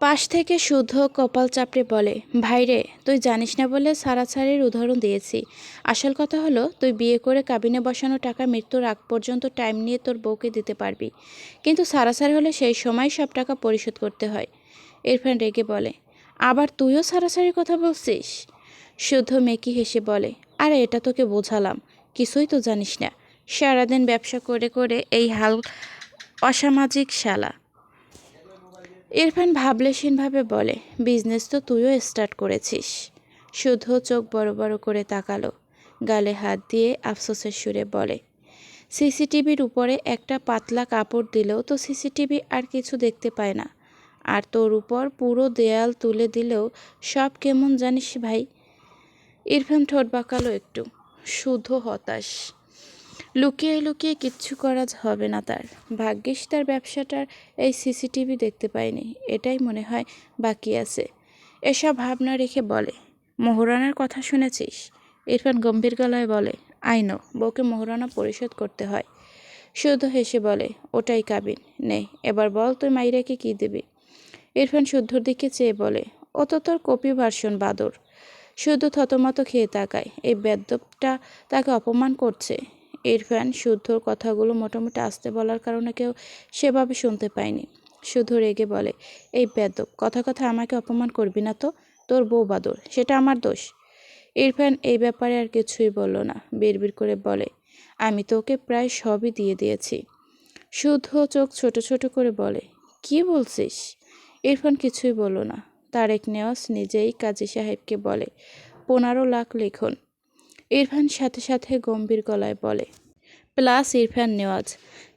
পাশ থেকে শুদ্ধ কপাল চাপড়ে বলে, ভাইরে তুই জানিস না বলে ছাড়াছাড়ির উদাহরণ দিয়েছি। আসল কথা হলো তুই বিয়ে করে কাবিনে বসানো টাকা মৃত্যুর আগ পর্যন্ত টাইম নিয়ে তোর বউকে দিতে পারবি, কিন্তু ছাড়াছাড়ি হলে সেই সময় সব টাকা পরিশোধ করতে হয়। ইরফান রেগে বলে, আবার তুইও ছাড়াছাড়ির কথা বলছিস? শুদ্ধ মেকি হেসে বলে, আরে এটা তোকে বোঝালাম, কিছুই তো জানিস না। সারাদিন ব্যবসা করে করে এই হাল, অসামাজিক শালা। ইরফান ভাবলেশীনভাবে বলে, বিজনেস তো তুইও স্টার্ট করেছিস। শুদ্ধ চোখ বড় বড় করে তাকালো, গালে হাত দিয়ে আফসোসের সুরে বলে, সিসিটিভির উপরে একটা পাতলা কাপড় দিলেও তো সিসিটিভি আর কিছু দেখতে পায় না, আর তোর উপর পুরো দেয়াল তুলে দিলেও সব কেমন জানিস ভাই। ইরফান ঠোঁট বাঁকালো একটু, শুদ্ধ হতাশ। লুকিয়ে লুকিয়ে কিচ্ছু করা হবে না তার। ভাগ্যিস তার ব্যবসাটার এই সিসিটিভি দেখতে পায়নি, এটাই মনে হয় বাকি আছে। এসব ভাবনা রেখে বলে, মোহরানার কথা শুনেছিস? ইরফান গম্ভীর গলায় বলে, আই নো, বউকে মোহরানা পরিশোধ করতে হয়। শুদ্ধ হেসে বলে, ওটাই কাবিন। নে এবার বল তুই মাইরাকে কি দিবি? ইরফান শুদ্ধর দিকে চেয়ে বলে, ও তো তোর কপি ভার্সন বাদর। শুদ্ধ থতমত খেয়ে তাকায়, এই বেদ্যপটা তাকে অপমান করছে। ইরফান শুদ্ধর কথাগুলো মোটামুটি আস্তে বলার কারণে কেউ সেভাবে শুনতে পায়নি। শুদ্ধ রেগে বলে, এই বেদ্যপ, কথা কথা আমাকে অপমান করবি না তো। তোর বউ বাদর, সেটা আমার দোষ? ইরফান এই ব্যাপারে আর কিছুই বলল না, বিড়বিড় করে বলে, আমি তো ওকে প্রায় সবই দিয়ে দিয়েছি। শুদ্ধ চোখ ছোট ছোট করে বলে, কি বলছিস? ইরফান কিছুই বলল না। তারেক নেওয়াজ নিজেই কাজী সাহেবকে বলে, 15 লাখ লিখুন। ইরফান সাথে সাথে গম্ভীর গলায় বলে, প্লাস ইরফান নেওয়াজ।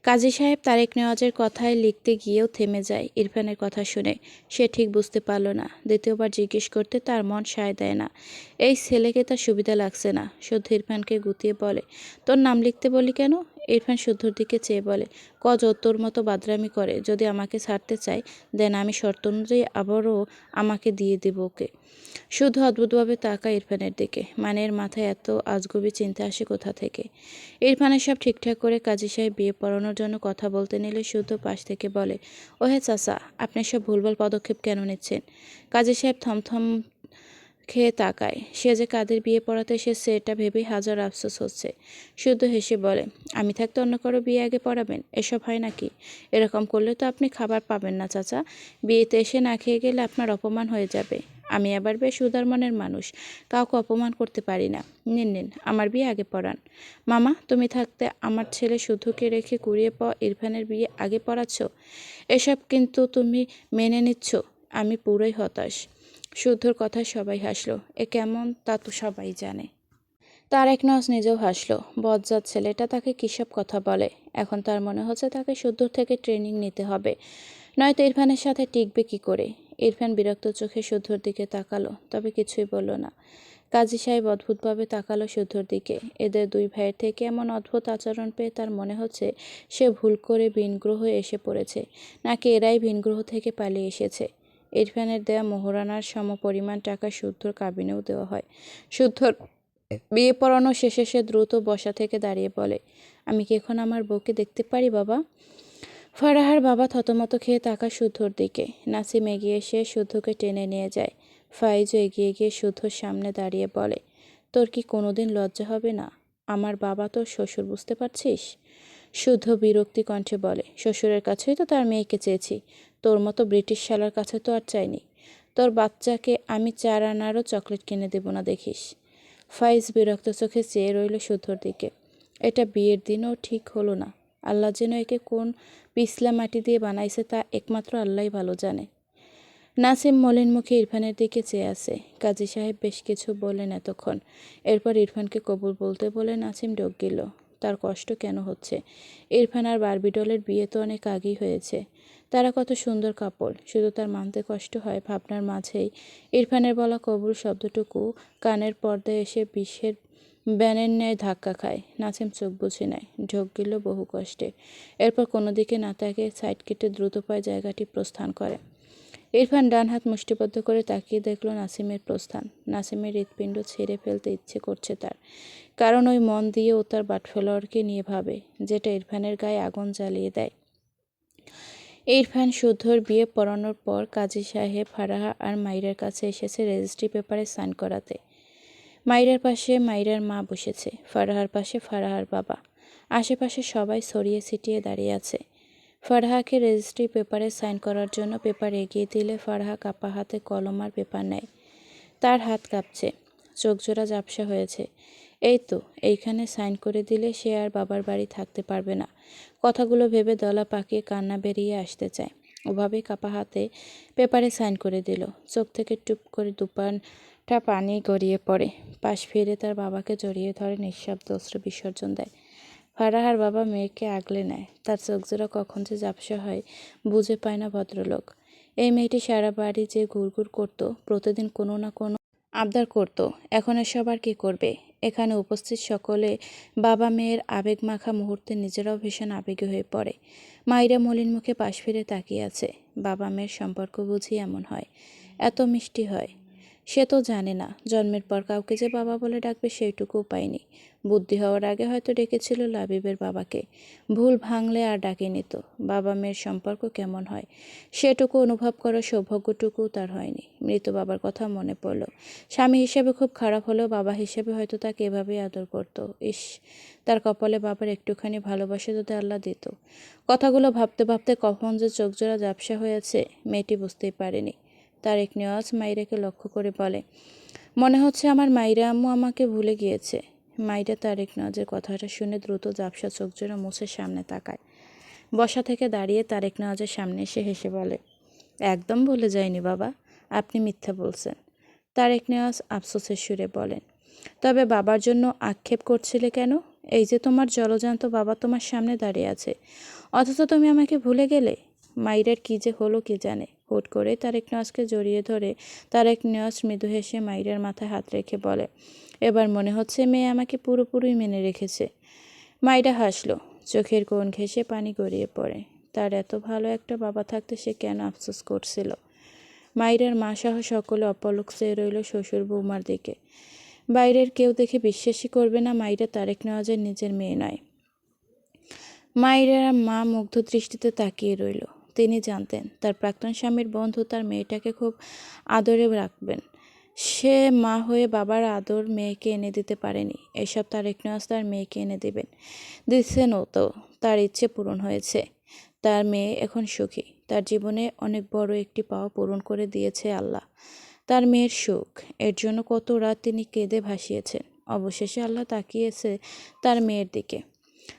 কাজী সাহেব তারেক নেওয়াজের কথায় লিখতে গিয়েও থেমে যায় ইরফানের কথা শুনে। সে ঠিক বুঝতে পারল না, দ্বিতীয়বার জিজ্ঞেস করতে তার মন সায় দেয় না। এই ছেলেকে তার সুবিধা লাগছে না। শুদ্ধ ইরফানকে গুতিয়ে বলে, তোর নাম লিখতে বলি কেন? ইরফান শুদ্ধর দিকে চেয়ে বলে, তোর মতো বাদরামি করে যদি আমাকে ছাড়তে চায়, দেন আমি শর্ত অনুযায়ী আবারও আমাকে দিয়ে দেব ওকে। শুধু অদ্ভুতভাবে তাকায় ইরফানের দিকে, মানের মাথায় এত আজগুবি চিন্তা আসে কোথা থেকে। ইরফানের সব ঠিকঠাক করে কাজী সাহেব বিয়ে পড়ানোর জন্য কথা বলতে নিলে শুদ্ধ পাশ থেকে বলে, ওহে চাচা, আপনি সব ভুলভাল পদক্ষেপ কেন নিচ্ছেন? কাজী সাহেব থমথম খেয়ে তাকায়। সে যে কাদের বিয়ে পড়াতে এসেছে এটা ভেবেই হাজার আফসোস হচ্ছে। শুদ্ধ হেসে বলে, আমি থাকতে অন্য কারো বিয়ে আগে পড়াবেন? এসব হয় নাকি? এরকম করলে তো আপনি খাবার পাবেন না চাচা। বিয়েতে এসে না খেয়ে গেলে আপনার অপমান হয়ে যাবে। আমি আবার বেশ উদার মনের মানুষ, কাউকে অপমান করতে পারি না। নিন নিন, আমার বিয়ে আগে পড়ান। মামা, তুমি থাকতে আমার ছেলে শুদ্ধকে রেখে কুড়িয়ে পাওয়া ইরফানের বিয়ে আগে পড়াচ্ছ? এসব কিন্তু তুমি মেনে নিচ্ছ? আমি পুরোই হতাশ। শুদ্ধর কথায় সবাই হাসলো। এ কেমন তা তো সবাই জানে। তারেক নওয়াজ নিজেও হাসলো। বজ্জাত ছেলেটা তাকে কিসব কথা বলে। এখন তার মনে হচ্ছে তাকে শুদ্ধর থেকে ট্রেনিং নিতে হবে, নয়তো ইরফানের সাথে টিকবে কি করে। ইরফান বিরক্ত চোখে শুদ্ধর দিকে তাকালো, তবে কিছুই বলল না। কাজী সাহেব অদ্ভুতভাবে তাকালো শুদ্ধর দিকে। এদের দুই ভাইয়ের থেকে এমন অদ্ভুত আচরণ পেয়ে তার মনে হচ্ছে সে ভুল করে ভিনগ্রহে এসে পড়েছে, নাকি এরাই ভিনগ্রহ থেকে পালিয়ে এসেছে। ইরফানের দেয়া মোহরানার সমপরিমাণ টাকা শুদ্ধর কাবিনেও দেওয়া হয়। শুদ্ধর বিয়ে পড়ানো শেষে সে দ্রুত বসা থেকে দাঁড়িয়ে বলে, আমি কি এখন আমার বউকে দেখতে পারি বাবা? ফারাহার বাবা থতমত খেয়ে তাকা শুদ্ধর দিকে। নাসিম এগিয়ে এসে শুদ্ধকে টেনে নিয়ে যায়। ফাইজও এগিয়ে গিয়ে শুদ্ধর সামনে দাঁড়িয়ে বলে, তোর কি কোনোদিন লজ্জা হবে না? আমার বাবা তোর শ্বশুর, বুঝতে পারছিস? শুদ্ধ বিরক্তি কণ্ঠে বলে, শ্বশুরের কাছেই তো তার মেয়েকে চেয়েছি, তোর মতো ব্রিটিশ শালার কাছে তো আর চাইনি। তোর বাচ্চাকে আমি 4 আনারও চকলেট কিনে দেব না দেখিস। ফাইজ বিরক্ত চোখে চেয়ে রইল শুদ্ধর দিকে। এটা বিয়ের দিনও ঠিক হলো না। আল্লাহ যেন একে কোন পিছলা মাটি দিয়ে বানাইছে তা একমাত্র আল্লাহই ভালো জানে। নাসিম মলিন মুখে ইরফানের দিকে চেয়ে আছে। কাজী সাহেব বেশ কিছু বললেন এতক্ষণ। এরপর ইরফানকে কবুল বলতে বলে নাসিম ডোক গেল। তার কষ্ট কেন হচ্ছে? ইরফান আর বারবিডলের বিয়ে তো অনেক আগেই হয়েছে। তারা কত সুন্দর কাপড়, শুধু তার মানতে কষ্ট হয়। ভাবনার মাঝেই ইরফানের বলা কবুল শব্দটুকু কানের পর্দায় এসে বিষের ব্যানের ন্যায় ধাক্কা খায়। নাসিম চোখ বুঝে নেয়, ঢোক গেল বহু কষ্টে। এরপর কোনো দিকে না তাকিয়ে সাইড কেটে দ্রুত পায়ে জায়গাটি প্রস্থান করে। ইরফান ডান হাত মুষ্টিবদ্ধ করে তাকিয়ে দেখল নাসিমের প্রস্থান। নাসিমের হৃৎপিণ্ড ছেড়ে ফেলতে ইচ্ছে করছে তার, কারণ ওই মন দিয়ে ও তার বাটফেলোয়ারকে নিয়ে ভাবে, যেটা ইরফানের গায়ে আগুন জ্বালিয়ে দেয়। ইরফান শুদ্ধর বিয়ে পড়ানোর পর কাজী সাহেব ফারাহা আর মাইরার কাছে এসেছে রেজিস্ট্রি পেপারে সাইন করাতে। মাইরার পাশে মাইরার মা বসেছে, ফারাহার পাশে ফারাহার বাবা। আশেপাশে সবাই ছড়িয়ে ছিটিয়ে দাঁড়িয়ে আছে। ফারাহাকে রেজিস্ট্রি পেপারে সাইন করার জন্য পেপার এগিয়ে দিলে ফারাহা কাপা হাতে কলম আর পেপার নেয়। তার হাত কাঁপছে, চোখজোড়া ঝাপসা হয়েছে। এই তো, এইখানে সাইন করে দিলে সে আর বাবার বাড়ি থাকতে পারবে না। কথাগুলো ভেবে দলা পাকিয়ে কান্না বেরিয়ে আসতে চায়। ওভাবেই কাপা হাতে পেপারে সাইন করে দিল। চোখ থেকে টুপ করে দুপানটা পানি গড়িয়ে পড়ে। পাশ ফিরে তার বাবাকে জড়িয়ে ধরে নিঃশব্দ অশ্রু বিসর্জন দেয়। ফারাহার বাবা মেয়েকে আগলে নেয়। তার চোখজোড়া কখন যে ঝাপসা হয় বুঝে পায় না ভদ্রলোক। এই মেয়েটি সারা বাড়ি যে ঘুরঘুর করত, প্রতিদিন কোনো না কোনো আবদার করত, এখন এসব আর কী করবে? এখানে উপস্থিত সকলে বাবা মেয়ের আবেগমাখা মুহূর্তে নিজেরাও ভীষণ আবেগী হয়ে পড়ে। মাইরা মলিন মুখে পাশ ফিরে তাকিয়ে আছে। বাবা মেয়ের সম্পর্ক বুঝি এমন হয়, এত মিষ্টি হয়? সে তো জানে না, জন্মের পর কাউকে যে বাবা বলে ডাকবে সেইটুকুও পায়নি। বুদ্ধি হওয়ার আগে হয়তো ডেকেছিল লাবিবের বাবাকে, ভুল ভাঙলে আর ডাকেনি তো। বাবা মেয়ের সম্পর্ক কেমন হয় সেটুকু অনুভব করার সৌভাগ্যটুকুও তার হয়নি। মৃত বাবার কথা মনে পড়ল। স্বামী হিসেবে খুব খারাপ হলেও বাবা হিসেবে হয়তো তাকে এভাবেই আদর করত। ইস, তার কপালে বাবার একটুখানি ভালোবাসা যদি আল্লাহ দিত। কথাগুলো ভাবতে ভাবতে কখন যে চোখজোড়া ঝাপসা হয়েছে মেয়েটি বুঝতেই পারেনি। তারেক নেওয়াজ মাইরাকে লক্ষ্য করে বলে, মনে হচ্ছে আমার মাইরা আম্মু আমাকে ভুলে গিয়েছে। মাইরা তারেক নেওয়াজের কথাটা শুনে দ্রুত ঝাপসা চোখজোড়া মুছে সামনে তাকায়। বসা থেকে দাঁড়িয়ে তারেক নেওয়াজের সামনে এসে হেসে বলে, একদম ভুলে যায়নি বাবা, আপনি মিথ্যা বলছেন। তারেক নেওয়াজ আফসোসের সুরে বলেন, তবে বাবার জন্য আক্ষেপ করছিলে কেন? এই যে তোমার জলজান্ত বাবা তোমার সামনে দাঁড়িয়ে আছে, অথচ তুমি আমাকে ভুলে গেলে। মাইরার কী যে হলো কে জানে। হুট করে তারেক নেওয়াজকে জড়িয়ে ধরে তারেক নেওয়াজ মৃদু হেসে মাইরার মাথায় হাত রেখে বলে, এবার মনে হচ্ছে মেয়ে আমাকে পুরোপুরি মেনে রেখেছে। মাইরা হাসলো, চোখের কোণ ঘেঁষে পানি গড়িয়ে পড়ে। তার এত ভালো একটা বাবা থাকতে সে কেন আফসোস করছিল? মাইরার মা সহ সকলে অপলক চেয়ে রইল শ্বশুর বৌমার দিকে। বাইরের কেউ দেখে বিশ্বাসই করবে না মাইরা তারেক নেওয়াজের নিজের মেয়ে নয়। মাইরার মা মুগ্ধ দৃষ্টিতে তাকিয়ে রইল। তিনি জানতেন তার প্রাক্তন স্বামীর বন্ধু তার মেয়েটাকে খুব আদরে রাখবেন। সে মা হয়ে বাবার আদর মেয়েকে এনে দিতে পারেনি, এসব তারেক নেওয়াজ তার মেয়েকে এনে দেবেন। দিচ্ছেনও তো, তার ইচ্ছে পূরণ হয়েছে। তার মেয়ে এখন সুখী। তার জীবনে অনেক বড় একটি পাওয়া পূরণ করে দিয়েছে আল্লাহ, তার মেয়ের সুখ। এর জন্য কত রাত তিনি কেঁদে ভাসিয়েছেন। অবশেষে আল্লাহ তাকিয়েছে তার মেয়ের দিকে।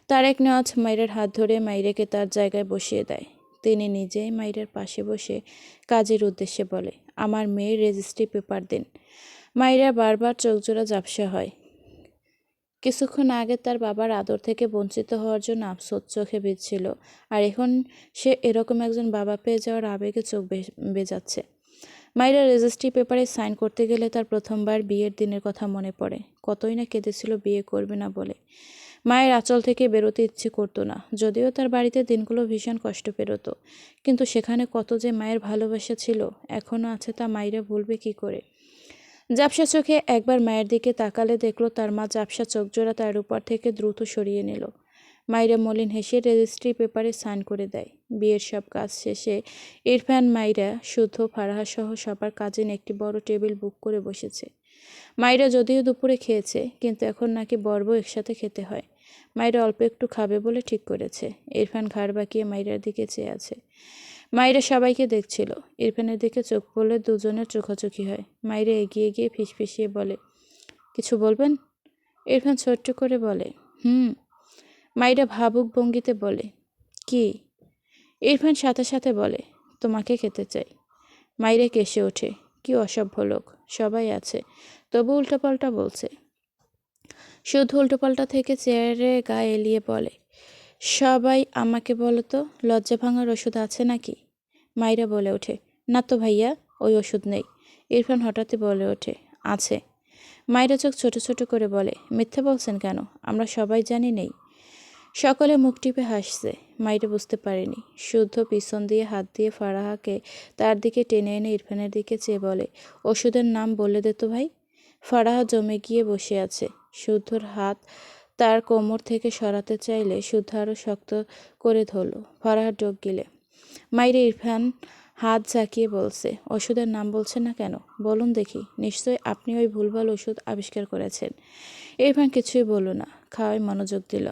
তারেক নেওয়াজ মাইরার হাত ধরে মাইরাকে তার জায়গায় বসিয়ে দেয়। তিনি নিজেই মাইরার পাশে বসে কাজের উদ্দেশ্যে বলে, আমার মেয়ের রেজিস্ট্রি পেপার দিন। মাইরা বারবার চোখজোড়া ঝাপসা হয়। কিছুক্ষণ আগে তার বাবার আদর থেকে বঞ্চিত হওয়ার জন্য আফসোস চোখে ভিজছিল, আর এখন সে এরকম একজন বাবা পেয়ে যাওয়ার আবেগে চোখ বেজাচ্ছে। মাইরা রেজিস্ট্রি পেপারে সাইন করতে গেলে তার প্রথমবার বিয়ের দিনের কথা মনে পড়ে। কতই না কেঁদেছিল বিয়ে করবে না বলে। মায়ের আঁচল থেকে বেরোতে ইচ্ছে করতো না, যদিও তার বাড়িতে দিনগুলো ভীষণ কষ্ট পেরোতো, কিন্তু সেখানে কত যে মায়ের ভালোবাসা ছিল, এখনও আছে, তা মাইরা ভুলবে কি করে? ঝাপসা চোখে একবার মায়ের দিকে তাকালে দেখলো তার মা ঝাপসা চোখজোড়া তার উপর থেকে দ্রুত সরিয়ে নিল। মাইরা মলিন হেসে রেজিস্ট্রি পেপারে সাইন করে দেয়। বিয়ের সব কাজ শেষে ইরফান, মাইরা, শুদ্ধ, ফারাহা সহ সবার কাজিন একটি বড় টেবিল বুক করে বসেছে। মাইরা যদিও দুপুরে খেয়েছে, কিন্তু এখন নাকি বর বউ একসাথে খেতে হয়। মাইরা অল্প একটু খাবে বলে ঠিক করেছে। ইরফান ঘাড় বাঁকিয়ে মাইরার দিকে চেয়ে আছে। মাইরা সবাইকে দেখছিল। ইরফানের দিকে চোখ পড়লে দুজনের চোখাচোখি হয়। মাইরা এগিয়ে গিয়ে ফিসফিসিয়ে বলে, কিছু বলবেন? ইরফান ছোট্ট করে বলে, মাইরা ভাবুক ভঙ্গিতে বলে, কি? ইরফান সাথে সাথে বলে, তোমাকে খেতে চাই। মাইরা কেসে ওঠে, কি অসভ্য লোক, সবাই আছে, তবু উল্টোপাল্টা বলছে। শুধু উল্টোপাল্টা থেকে চেয়ারে গায়ে এলিয়ে বলে, সবাই আমাকে বলো তো, লজ্জা ভাঙার ওষুধ আছে নাকি? মাইরা বলে ওঠে, না তো ভাইয়া, ওই ওষুধ নেই। ইরফান হঠাৎই বলে ওঠে, আছে। মাইরা চোখ ছোট ছোট করে বলে, মিথ্যে বলছেন কেন? আমরা সবাই জানি নেই। সকলে মুখ টিপে হাসছে। মাইরা বুঝতে পারেনি। শুদ্ধ পিছন দিয়ে হাত দিয়ে ফারাহাকে তার দিকে টেনে এনে ইরফানের দিকে চেয়ে বলে, ওষুধের নাম বলে দে তো ভাই। ফারাহা জমে গিয়ে বসে আছে। শুদ্ধর হাত তার কোমর থেকে সরাতে চাইলে শুদ্ধ আরও শক্ত করে ধরল। ফারাহা ডোক গিলে মাইরে ইরফান হাত ঝাঁকিয়ে বলছে, ওষুধের নাম বলছেন না কেন? বলুন দেখি, নিশ্চয়ই আপনি ওই ভুলভাল ওষুধ আবিষ্কার করেছেন। ইরফান কিছুই বলল না, খাওয়ায় মনোযোগ দিল।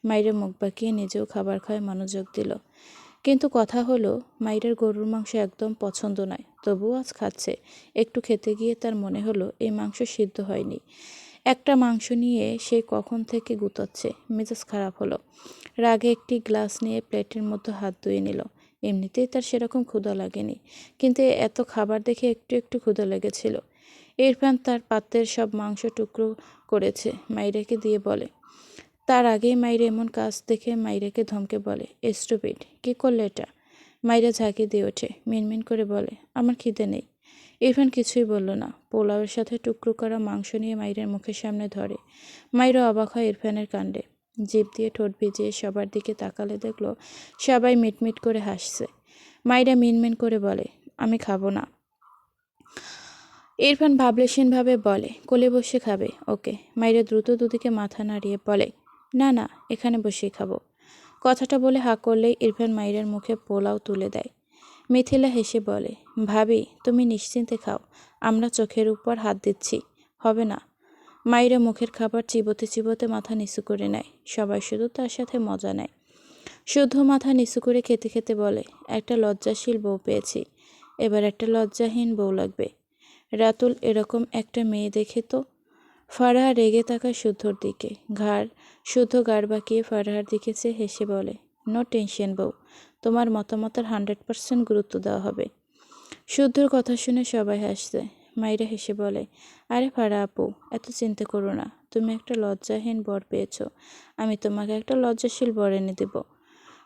মাইরে মুখ বাঁকিয়ে নিজেও খাবার খাওয়ায় মনোযোগ দিল। কিন্তু কথা হলো, মাইরের গরুর মাংস একদম পছন্দ নয়, তবুও আজ খাচ্ছে। একটু খেতে গিয়ে তার মনে হলো এই মাংস সিদ্ধ হয়নি। একটা মাংস নিয়ে সে কখন থেকে গুতোচ্ছে। মেজাজ খারাপ হলো। রাগে একটি গ্লাস নিয়ে প্লেটের মধ্যে হাত ধুয়ে নিল। এমনিতেই তার সেরকম ক্ষুধা লাগেনি, কিন্তু এত খাবার দেখে একটু একটু ক্ষুধা লেগেছিল। ইরফান তার পাত্রের সব মাংস টুকরো করেছে, মাইরাকে দিয়ে বলে। তার আগেই মাইরা এমন কাজ দেখে মাইরাকে ধমকে বলে, স্টুপিড, কি করলে এটা? মাইরা ঝাঁকি দিয়ে ওঠে, মিনমিন করে বলে, আমার খিদে নেই। ইরফান কিছুই বলল না। পোলাওয়ের সাথে টুকরো করা মাংস নিয়ে মাইরার মুখের সামনে ধরে। মাইরা অবাক হয় ইরফানের কাণ্ডে। জিভ দিয়ে ঠোঁট ভিজিয়ে সবার দিকে তাকালে দেখলো সবাই মিটমিট করে হাসছে। মাইরা মিনমিন করে বলে, আমি খাবো না। ইরফান ভাবলেশীনভাবে বলে, কোলে বসে খাবে? ওকে। মাইরা দ্রুত দুদিকে মাথা নাড়িয়ে বলে, না না, এখানে বসেই খাবো। কথাটা বলে হাঁ করলেই ইরফান মাইরার মুখে পোলাও তুলে দেয়। মিথিলা হেসে বলে, ভাবি তুমি নিশ্চিন্তে খাও, আমরা চোখের উপর হাত দিচ্ছি, হবে না। মাইরা মুখের খাবার চিবোতে চিবোতে মাথা নিচু করে নেয়। সবাই শুধু তার সাথে মজা নেয়। শুদ্ধ মাথা নিচু করে খেতে খেতে বলে, একটা লজ্জাশীল বউ পেয়েছি, এবার একটা লজ্জাহীন বউ লাগবে। রাতুল এরকম একটা মেয়ে দেখে তো। ফারাহা রেগে তাকায় শুদ্ধর দিকে। শুদ্ধ গাড় বাঁকিয়ে ফারাহার দিকে চেয়ে হেসে বলে, নো টেনশন বউ, তোমার মতামতের 100% গুরুত্ব দেওয়া হবে। শুদ্ধর কথা শুনে সবাই হাসছে। মাইরা হেসে বলে, আরে ফারাহ আপু, এত চিন্তা করো না, তুমি একটা লজ্জাহীন বর পেয়েছো, আমি তোমাকে একটা লজ্জাশীল বর এনে দেব।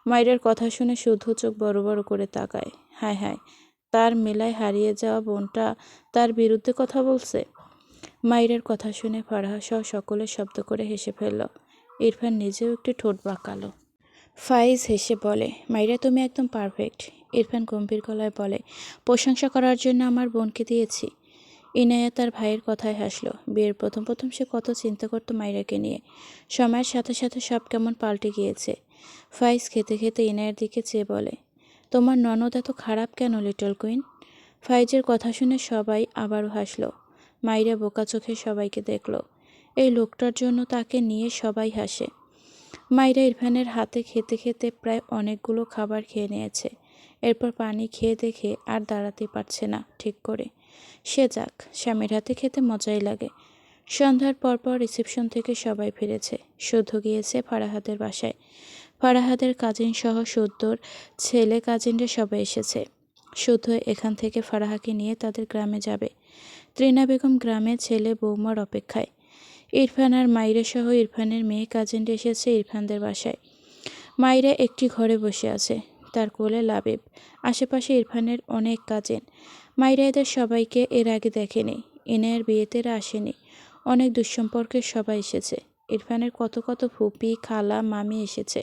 মাইরার কথা শুনে শুদ্ধ চোখ বড় বড় করে তাকায়। হায় হায়, তার মেলায় হারিয়ে যাওয়া বোনটা তার বিরুদ্ধে কথা বলছে। মাইরার কথা শুনে ফারাহা সহ সকলে শব্দ করে হেসে ফেলল। ইরফান নিজেও একটু ঠোঁট বাঁকালো। ফাইজ হেসে বলে, মাইরা তুমি একদম পারফেক্ট। ইরফান গম্ভীর গলায় বলে, প্রশংসা করার জন্য আমার বোনকে দিয়েছি। ইনায়া তার ভাইয়ের কথায় হাসলো। বিয়ের প্রথম প্রথম সে কত চিন্তা করতো মাইরাকে নিয়ে। সময়ের সাথে সাথে সব কেমন পাল্টে গিয়েছে। ফাইজ খেতে খেতে ইনায়ার দিকে চেয়ে বলে, তোমার ননদ এত খারাপ কেন লিটল কুইন? ফাইজের কথা শুনে সবাই আবারও হাসলো। মাইরা বোকা চোখে সবাইকে দেখল। এই লোকটার জন্য তাকে নিয়ে সবাই হাসে। মাইরা ইরফানের হাতে খেতে খেতে প্রায় অনেকগুলো খাবার খেয়ে নিয়েছে। এরপর পানি খেয়ে দেখে আর দাঁড়াতে পারছে না ঠিক করে। সে যাক, স্বামীর হাতে খেতে মজাই লাগে। সন্ধ্যার পরপর রিসেপশন থেকে সবাই ফিরেছে। শুদ্ধ গিয়েছে ফারাহাদের বাসায়। ফারাহাদের কাজিন সহ শুদ্ধর ছেলে কাজিনরা সবাই এসেছে। শুদ্ধ এখান থেকে ফারাহাকে নিয়ে তাদের গ্রামে যাবে। ত্রিনা বেগম গ্রামে ছেলে বৌমার অপেক্ষায়। ইরফান আর মাইরা সহ ইরফানের মেয়ে কাজিনরা এসেছে ইরফানদের বাসায়। মাইরা একটি ঘরে বসে আছে, তার কোলে লাবিব। আশেপাশে ইরফানের অনেক কাজিন। মাইরা এদের সবাইকে এর আগে দেখেনি। ইনায়ের বিয়েতে এরা আসেনি। অনেক দুঃসম্পর্কের সবাই এসেছে। ইরফানের কত কত ফুপি, খালা, মামি এসেছে।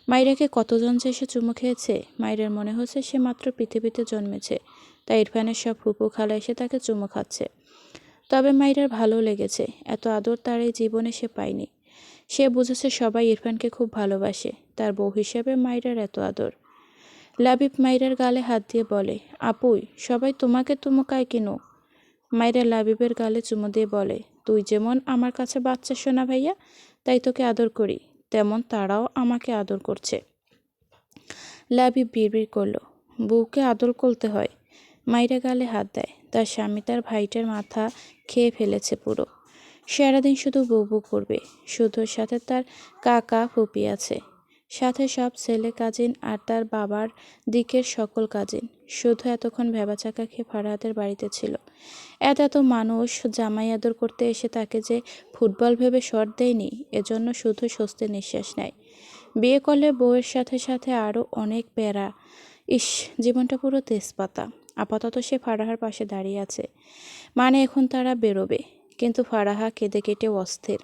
মাইরাকে কতজন যে এসে চুমু খেয়েছে। মাইরার মনে হচ্ছে সে মাত্র পৃথিবীতে জন্মেছে, তাই ইরফানের সব ফুপু খালা এসে তাকে চুমু খাচ্ছে। তবে মাইরার ভালো লেগেছে, এত আদর তার এই জীবনে সে পায়নি। সে বুঝেছে সবাই ইরফানকে খুব ভালোবাসে, তার বউ হিসেবে মাইরার এত আদর। লাবিব মাইরার গালে হাত দিয়ে বলে, আপুই, সবাই তোমাকে চুমুকায় কেন? মাইরা লাবিবের গালে চুমু দিয়ে বলে, তুই যেমন আমার কাছে বাচ্চা সোনা ভাইয়া, তাই তোকে আদর করি, তেমন তারাও আমাকে আদর করছে। লাবিব বিড়বিড় করল, বউকে আদর করতে হয়? মাইরা গালে হাত দেয়। তার স্বামী তার ভাইটার মাথা খেয়ে ফেলেছে পুরো। সারাদিন শুধু বউ বউ করবে। শুধুর সাথে তার কাকা ফুপি আছে, সাথে সব ছেলে কাজিন আর তার বাবার দিকের সকল কাজিন। শুধু এতক্ষণ ভেবাচাকা খেয়ে ফারাহাদের বাড়িতে ছিল। এত এত মানুষ জামাই আদর করতে এসে তাকে যে ফুটবল ভেবে শট দেয়নি, এজন্য শুধু স্বস্তির নিঃশ্বাস নেয়। বিয়ে করলে বউয়ের সাথে সাথে আরও অনেক প্যারা। ইস, জীবনটা পুরো তেজপাতা। আপাতত সে ফারাহার পাশে দাঁড়িয়ে আছে, মানে এখন তারা বেরোবে। কিন্তু ফারাহা কেঁদে কেটে অস্থির।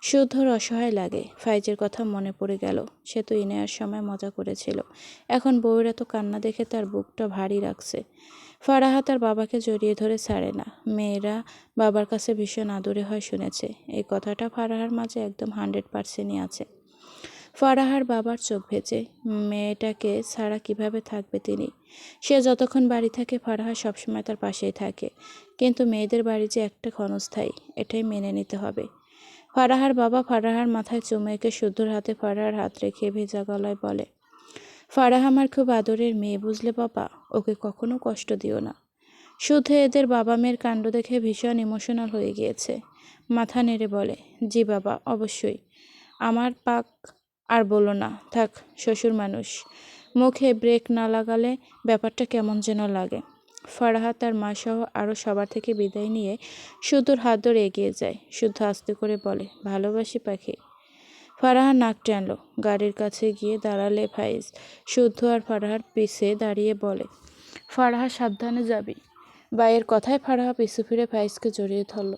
শুদ্ধর অসহায় লাগে। ফাইজের কথা মনে পড়ে গেল। সে তো ইনায়ার সময় মজা করেছিল, এখন বউয়ের এত কান্না দেখে তার বুকটা ভারী রাখছে। ফারাহা তার বাবাকে জড়িয়ে ধরে ছাড়ে না। মেয়েরা বাবার কাছে ভীষণ আদরে হয় শুনেছে। এই কথাটা ফারাহার মাঝে একদম 100%ই আছে। ফারাহার বাবার চোখ ভেজে। মেয়েটাকে ছাড়া কিভাবে থাকবে তিনি? সে যতক্ষণ বাড়ি থাকে ফারাহা সবসময় তার পাশেই থাকে, কিন্তু মেয়েদের বাড়ি যে একটা ক্ষণস্থায়ী, এটাই মেনে নিতে হবে। ফারাহার বাবা ফারাহার মাথায় চুমু এঁকে শুদ্ধর হাতে ফারাহার হাত রেখে ভেজা গলায় বলে, ফারাহা আমার খুব আদরের মেয়ে, বুঝলে বাবা? ওকে কখনো কষ্ট দিও না। শুদ্ধ এদের বাবা মেয়ের কাণ্ড দেখে ভীষণ ইমোশনাল হয়ে গিয়েছে। মাথা নেড়ে বলে, জি বাবা, অবশ্যই। আমার পাক আর বলো না, থাক, শ্বশুর মানুষ। মুখে ব্রেক না লাগালে ব্যাপারটা কেমন যেন লাগে। ফারাহা তার মা সহ আরও সবার থেকে বিদায় নিয়ে শুদ্ধর হাত ধরে এগিয়ে যায়। শুদ্ধ আস্তে করে বলে, ভালোবাসি পাখি। ফারাহা নাক টানলো। গাড়ির কাছে গিয়ে দাঁড়ালে ফাইজ। শুদ্ধ আর ফারাহার পিছে দাঁড়িয়ে বলে, ফারাহা সাবধানে যাবি। বাইয়ের কথায় ফারাহা পিছু ফিরে ফাইজকে জড়িয়ে ধরল।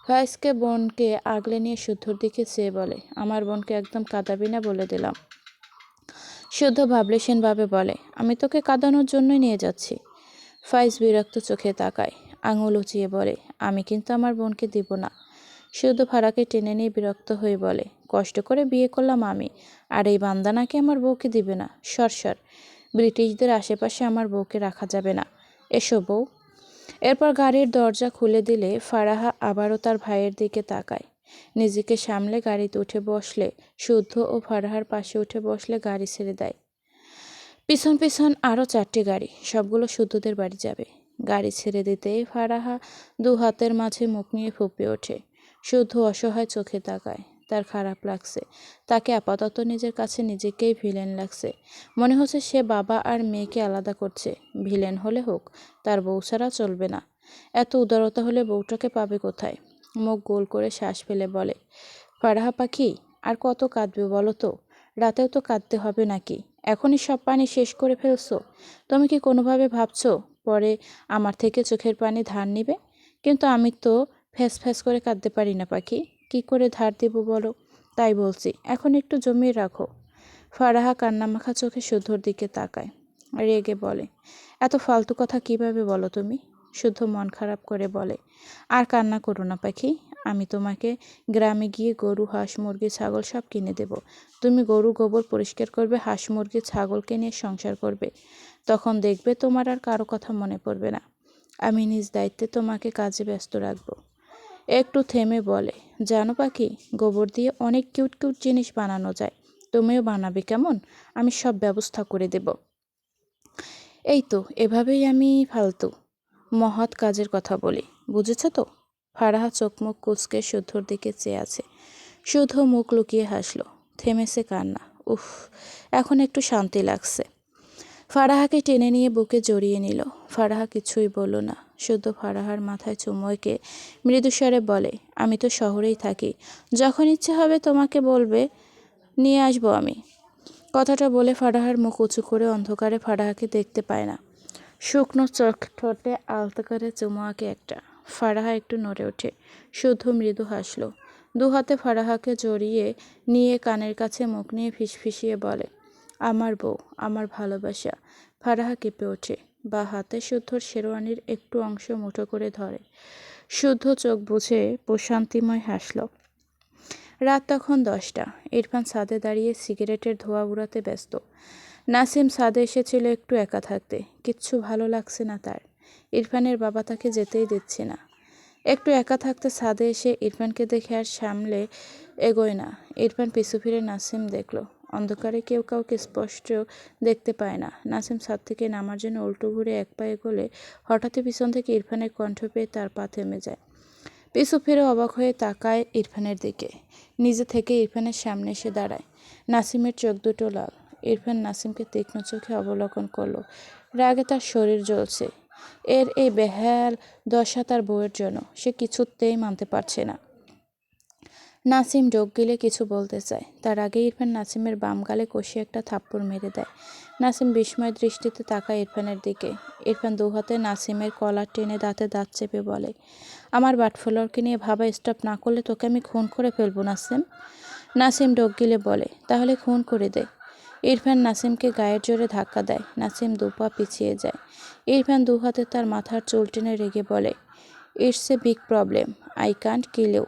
ফাইজকে বোনকে আগলে নিয়ে শুদ্ধর দিকে চেয়ে বলে, আমার বোনকে একদম কাঁদাবি না বলে দিলাম। শুদ্ধ ভাবলেশীনভাবে বলে, আমি তোকে কাঁদানোর জন্যই নিয়ে যাচ্ছি। ফাইজ বিরক্ত চোখে তাকায়, আঙুল উঁচিয়ে বলে, আমি কিন্তু আমার বোনকে দিব না। শুদ্ধ ফারাকে টেনে নিয়ে বিরক্ত হয়ে বলে, কষ্ট করে বিয়ে করলাম আমি, আর এই বান্দা নাকি আমার বউকে দিবে না? সর। ব্রিটিশদের আশেপাশে আমার বউকে রাখা যাবে না। এসো বউ। এরপর গাড়ির দরজা খুলে দিলে ফারাহা আবারও তার ভাইয়ের দিকে তাকায়। নিজেকে সামলে গাড়িতে উঠে বসলে শুদ্ধ ও ফারাহার পাশে উঠে বসলে গাড়ি ছেড়ে দেয়। পিছন পিছন আরও 4টি গাড়ি, সবগুলো শুদ্ধদের বাড়ি যাবে। গাড়ি ছেড়ে দিতেই ফারাহা দু হাতের মাঝে মুখ নিয়ে ফুঁপে ওঠে। শুদ্ধ অসহায় চোখে তাকায়। তার খারাপ লাগছে। তাকে আপাতত নিজের কাছে নিজেকেই ভিলেন লাগছে। মনে হচ্ছে সে বাবা আর মেয়েকে আলাদা করছে। ভিলেন হলে হোক, তার বউ ছাড়া চলবে না। এত উদারতা হলে বউটাকে পাবে কোথায়? মুখ গোল করে শ্বাস ফেলে বলে, ফারাহা পাখি, আর কত কাঁদবে বলো তো? রাতেও তো কাঁদতে হবে নাকি? এখনই সব পানি শেষ করে ফেলছো? তুমি কি কোনোভাবে ভাবছো পরে আমার থেকে চোখের পানি ধার নিবে? কিন্তু আমি তো ফ্যাস ফ্যাস করে কাঁদতে পারি না পাখি। কি করে ধার দেব বলো? তাই বলছি, এখন একটু জমিয়ে রাখো। ফারাহা কান্নামাখা চোখে শুদ্ধর দিকে তাকায়, রেগে বলে, এত ফালতু কথা কিভাবে বলো তুমি? শুদ্ধ মন খারাপ করে বলে, আর কান্না করো না পাখি। আমি তোমাকে গ্রামে গিয়ে গরু, হাঁস, মুরগি, ছাগল সব কিনে দেব। তুমি গরু গোবর পরিষ্কার করবে, হাঁস, মুরগি, ছাগলকে নিয়ে সংসার করবে। তখন দেখবে তোমার আর কারো কথা মনে পড়বে না। আমি নিজ দায়িত্বে তোমাকে কাজে ব্যস্ত রাখব। একটু থেমে বলে, জানো পাখি, গোবর দিয়ে অনেক কিউট কিউট জিনিস বানানো যায়। তুমিও বানাবে কেমন? আমি সব ব্যবস্থা করে দেব। এই তো, এভাবেই আমি ফালতু মহৎ কাজের কথা বলি, বুঝেছ তো? ফারাহা চোখ মুখ কুঁচকে শুদ্ধর দিকে চেয়ে আছে। শুদ্ধ মুখ লুকিয়ে হাসলো। থেমেছে কান্না। উফ, এখন একটু শান্তি লাগছে। ফারাহাকে টেনে নিয়ে বুকে জড়িয়ে নিল। ফারাহা কিছুই বলল না। শুদ্ধ ফারাহার মাথায় চুমু এঁকে মৃদুস্বরে বলে, আমি তো শহরেই থাকি, যখন ইচ্ছে হবে তোমাকে বলবে, নিয়ে আসবো আমি। কথাটা বলে ফারাহার মুখ উঁচু করে অন্ধকারে ফারাহাকে দেখতে পায় না। শুকনো চোখ ঠোঁটে আলতো করে চুমু আঁকে একটা। ফারাহা একটু নড়ে ওঠে। শুদ্ধ মৃদু হাসল। দু হাতে ফারাহাকে জড়িয়ে নিয়ে কানের কাছে মুখ নিয়ে ফিসফিসিয়ে বলে, আমার বউ, আমার ভালোবাসা। ফারাহা কেঁপে ওঠে। বা হাতে শুদ্ধর শেরওয়ানির একটু অংশ মুঠো করে ধরে। শুদ্ধ চোখ বুঝে প্রশান্তিময় হাসল। রাত তখন 10টা। ইরফান ছাদে দাঁড়িয়ে সিগারেটের ধোঁয়া উড়াতে ব্যস্ত। নাসিম ছাদে এসেছিল একটু একা থাকতে। কিচ্ছু ভালো লাগছে না তার। ইরফানের বাবা তাকে যেতেই দিচ্ছে না। একটু একা থাকতে ছাদে এসে ইরফানকে দেখে আর সামলে এগোয় না। ইরফান পিছু ফিরে নাসিম দেখল। অন্ধকারে কেউ কাউকে স্পষ্ট দেখতে পায় না। নাসিম ছাদ থেকে নামার জন্য উল্টো ঘুরে এক পা এগোলে হঠাৎই পিছন থেকে ইরফানের কণ্ঠ পেয়ে তার পা থেমে যায়। পিছু ফিরে অবাক হয়ে তাকায় ইরফানের দিকে। নিজে থেকে ইরফানের সামনে এসে দাঁড়ায়। নাসিমের চোখ দুটো লাল। ইরফান নাসিমকে তীক্ষ্ণ চোখে অবলোকন করল। রাগে তার শরীর জ্বলছে। এর এই বেহাল দশা তার বউয়ের জন্য। সে কিছুতেই মানতে পারছে না। নাসিম ঢোক গিলে কিছু বলতে চায়, তার আগে ইরফান নাসিমের বাম গালে কষিয়ে একটা থাপ্পড় মেরে দেয়। নাসিম বিস্ময় দৃষ্টিতে তাকায় ইরফানের দিকে। ইরফান দু হাতে নাসিমের কলার টেনে দাঁতে দাঁত চেপে বলে, আমার বাটফলোরকে নিয়ে ভাবা স্টপ না করলে তোকে আমি খুন করে ফেলবো নাসিম। নাসিম ঢোক গিলে বলে, তাহলে খুন করে দে। ইরফান নাসিমকে গায়ের জোরে ধাক্কা দেয়। নাসিম দু পা পিছিয়ে যায়। ইরফান দু হাতে তার মাথার চুল টেনে রেগে বলে, it's a big problem, I can't kill you.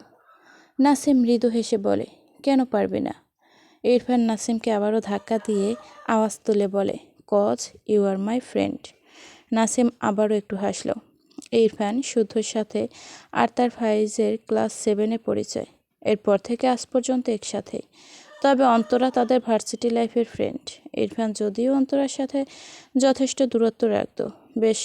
Nasim মৃদু হেসে বলে, কেন পারবে না? ইরফান নাসিমকে আবারও ধাক্কা দিয়ে আওয়াজ তুলে বলে, cause you are my friend. Nasim আবারও একটু হাসল। ইরফান শুদ্ধর সাথে আর তার ফাইজের ক্লাস 7-এ পরিচয়। এরপর থেকে আজ পর্যন্ত একসাথেই। তবে অন্তরা তাদের ভার্সিটি লাইফের ফ্রেন্ড। ইরফান যদিও অন্তরার সাথে যথেষ্ট দূরত্ব রাখত, বেশ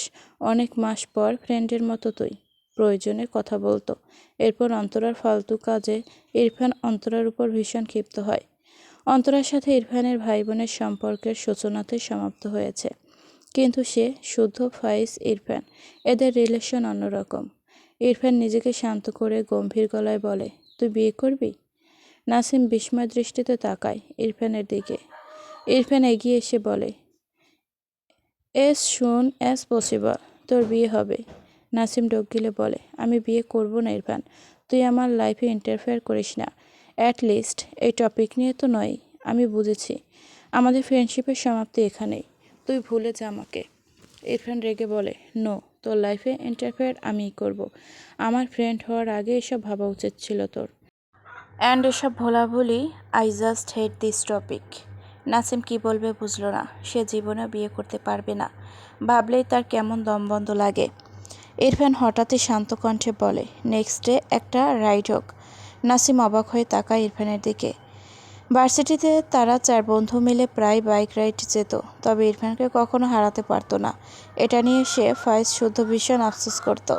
অনেক মাস পর ফ্রেন্ডের মতো তুই প্রয়োজনে কথা বলতো। এরপর অন্তরার ফালতু কাজে ইরফান অন্তরার উপর ভীষণ ক্ষিপ্ত হয়। অন্তরার সাথে ইরফানের ভাই বোনের সম্পর্কের সূচনাতে সমাপ্ত হয়েছে, কিন্তু সে শুদ্ধ ফাইজ ইরফান এদের রিলেশন অন্যরকম। ইরফান নিজেকে শান্ত করে গম্ভীর গলায় বলে, তুই বিয়ে করবি? নাসিম বিস্ময় দৃষ্টিতে তাকায় ইরফানের দিকে। ইরফান এগিয়ে এসে বলে, এস সুন অ্যাজ পসিবল। তোর বিয়ে হবে? নাসিম ডোক গিলে বলে, আমি বিয়ে করব না ইরফান, তুই আমার লাইফে ইন্টারফেয়ার করিস না। অ্যাটলিস্ট এই টপিক নিয়ে তো নয়। আমি বুঝেছি আমাদের ফ্রেন্ডশিপের সমাপ্তি এখানেই, তুই ভুলে যা আমাকে। ইরফান রেগে বলে, নো, তোর লাইফে ইন্টারফেয়ার আমিই করব। আমার ফ্রেন্ড হওয়ার আগে এসব ভাবা উচিত ছিল তোর। অ্যান্ড এসব ভোলাভুলি, I just hate this topic. Nasim কি বলবে বুঝল না। সে জীবনে বিয়ে করতে পারবে না ভাবলেই তার কেমন দমবন্ধ লাগে। ইরফান হঠাৎই শান্ত কণ্ঠে বলে, নেক্সট ডে একটা রাইড হোক। নাসিম অবাক হয়ে তাকায় ইরফানের দিকে। ভার্সিটিতে তারা 4 বন্ধু মিলে প্রায় বাইক রাইড যেত, তবে ইরফানকে কখনো হারাতে পারতো না। এটা নিয়ে সে ফাইজ শুদ্ধ ভীষণ আফসোস করত।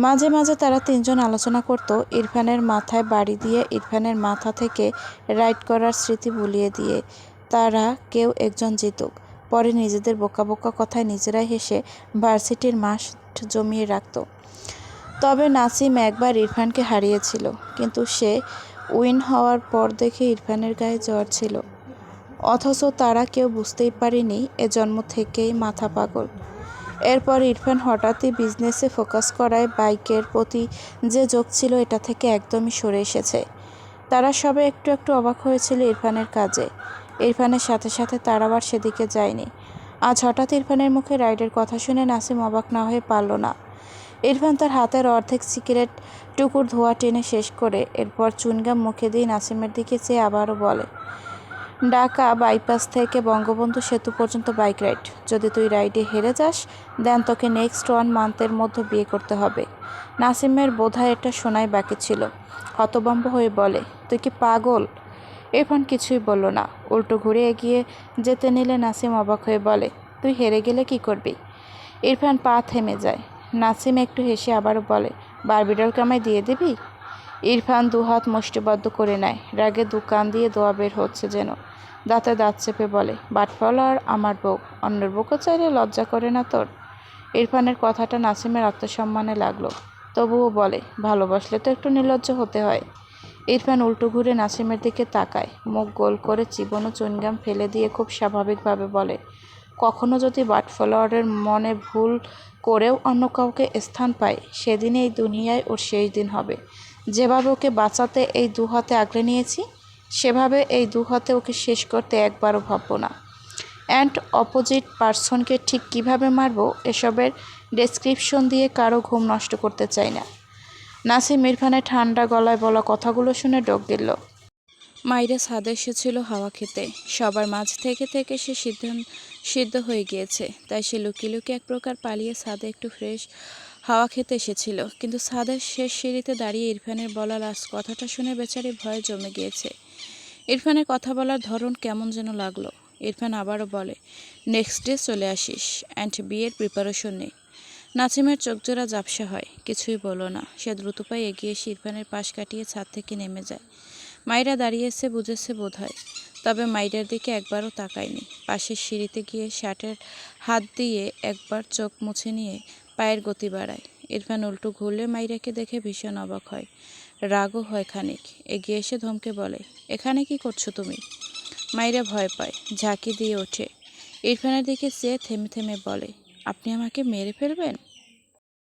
মাঝে মাঝে তারা 3 জন আলোচনা করত ইরফানের মাথায় বাড়ি দিয়ে ইরফানের মাথা থেকে রাইড করার স্মৃতি ভুলিয়ে দিয়ে তারা কেউ একজন জিতুক। পরে নিজেদের বোকা বোকা কথায় নিজেরাই হেসে ভার্সিটির মাঠ জমিয়ে রাখত। তবে নাসিম একবার ইরফানকে হারিয়েছিল, কিন্তু সে উইন হওয়ার পর দেখে ইরফানের গায়ে জ্বর ছিল। অথচ তারা কেউ বুঝতেই পারেনি এ জন্ম থেকেই মাথা পাগল। এরপর ইরফান হঠাৎই বিজনেসে ফোকাস করায় বাইকের প্রতি যে ঝোঁক ছিল এটা থেকে একদমই সরে এসেছে। তারা সবাই একটু একটু অবাক হয়েছিল ইরফানের কাজে। ইরফানের সাথে সাথে তারা আবার সেদিকে যায়নি। আজ হঠাৎ ইরফানের মুখে রাইডের কথা শুনে নাসিম অবাক না হয়ে পারল না। ইরফান তার হাতের অর্ধেক সিগারেট টুকুর ধোঁয়া টেনে শেষ করে এরপর চুইংগাম মুখে দিয়ে নাসিমের দিকে চেয়ে আবারও বলে, ঢাকা বাইপাস থেকে বঙ্গবন্ধু সেতু পর্যন্ত বাইক রাইড। যদি তুই রাইডে হেরে যাস, দেন তোকে নেক্সট 1 মান্থের মধ্যে বিয়ে করতে হবে। নাসিমের বোধহয় এটা শোনাই বাকি ছিল। হতভম্ব হয়ে বলে, তুই কি পাগল? ইরফান কিছুই বলল না, উল্টো ঘুরে এগিয়ে যেতে নিলে নাসিম অবাক হয়ে বলে, তুই হেরে গেলে কি করবি? ইরফান পা থেমে যায়। নাসিম একটু হেসে আবারও বলে, বারবিডলকে আমায় দিয়ে দিবি? ইরফান দুহাত মুষ্টিবদ্ধ করে নেয়, রাগে কান দিয়ে দোয়া বের হচ্ছে যেন। দাঁতে দাঁত চেপে বলে, বাটফলার আমার বউ, অন্যের বউকে চাইলে লজ্জা করে না তোর? ইরফানের কথাটা নাসিমের আত্মসম্মানে লাগলো, তবুও বলে, ভালোবাসলে তো একটু নির্লজ্জ হতে হয়। ইরফান উল্টো ঘুরে নাসিমের দিকে তাকায়, মুখ গোল করে চিবনো চুইংগাম ফেলে দিয়ে খুব স্বাভাবিকভাবে বলে, কখনো যদি বাটফলারের মনে ভুল করেও অন্য কাউকে স্থান পায়, সেদিনই এই দুনিয়ায় ওর শেষ দিন হবে। যেভাবে ওকে বাঁচাতে এই 2 হাতে আগলে নিয়েছি, সেভাবে এই 2 হাতে ওকে শেষ করতে একবারও ভাববো না। অ্যান্ড অপোজিট পার্সনকে ঠিক কিভাবে মারবো এসবের ডেসক্রিপশন দিয়ে কারো ঘুম নষ্ট করতে চাই না। নাসিম ইরফানের ঠান্ডা গলায় বলা কথাগুলো শুনে ডোক গেল। মাইরা ছাদে এসেছিল হাওয়া খেতে। সবার মাঝ থেকে থেকে সে সিদ্ধ হয়ে গিয়েছে, তাই সে লুকিয়ে লুকিয়ে এক প্রকার পালিয়ে ছাদে একটু ফ্রেশ হাওয়া খেতে এসেছিল। কিন্তু ছাদের শেষ সিঁড়িতে দাঁড়িয়ে ইরফানের বলা লাস্ট কথাটা শুনে বেচারি ভয়ে জমে গিয়েছে। ইরফানের কথা বলার ধরন কেমন যেন লাগলো। ইরফান আবারও বলে, নেক্সট ডে চলে আসিস, অ্যান্ড বিয়ের প্রিপারেশন নেই। নাসিমের চোখজোড়া ঝাপসা হয়, কিছুই বলল না। সে দ্রুত পায়ে এগিয়ে এসে ইরফানের পাশ কাটিয়ে ছাদ থেকে নেমে যায়। মাইরা দাঁড়িয়েছে, বুঝেছে বোধহয়, তবে মাইরার দিকে একবারও তাকায়নি। পাশের সিঁড়িতে গিয়ে শার্টের হাত দিয়ে একবার চোখ মুছে নিয়ে পায়ের গতি বাড়ায়। ইরফান উল্টো ঘুরলে মাইরাকে দেখে ভীষণ অবাক হয়, রাগও হয় খানিক। এগিয়ে এসে ধমকে বলে, এখানে কি করছো তুমি? মাইরা ভয় পায়, ঝাঁকি দিয়ে ওঠে। ইরফানের দিকে চেয়ে থেমে থেমে বলে, আপনি আমাকে মেরে ফেলবেন?